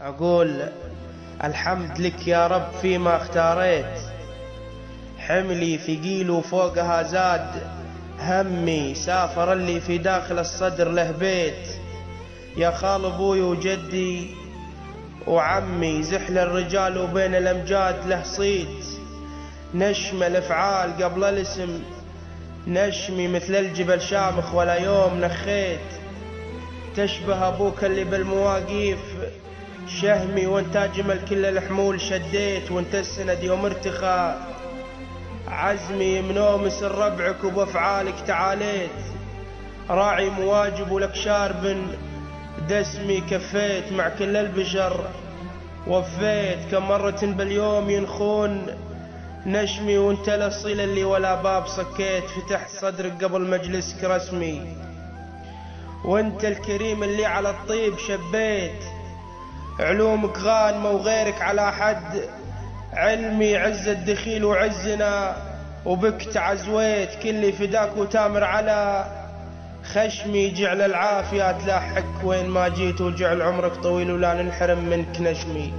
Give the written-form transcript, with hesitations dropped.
أقول الحمد لك يا رب فيما اختاريت، حملي ثقيل وفوقها زاد همي، سافر اللي في داخل الصدر له بيت، يا خال ابوي وجدي وعمي، زحل الرجال وبين الامجاد له صيت، نشم الافعال قبل الاسم نشمي مثل الجبل شامخ ولا يوم نخيت، تشبه ابوك اللي بالمواقيف شهمي، وانت اجمل كل الحمول شديت، وانت السند يوم ارتخى عزمي منومس ربعك وبافعالك تعاليت، راعي مواجب ولك شارب دسمي كفيت، مع كل البشر وفيت، كم مرة باليوم ينخون نشمي، وانت الاصيل اللي ولا باب صكيت، فتحت صدرك قبل مجلسك رسمي، وانت الكريم اللي على الطيب شبيت، علومك غانمة وغيرك على حد علمي، عز الدخيل وعزنا وبك تعزويت، كلي فداك وتامر على خشمي، جعل العافية تلاحق وين ما جيت، وجعل عمرك طويل ولا ننحرم منك نشمي.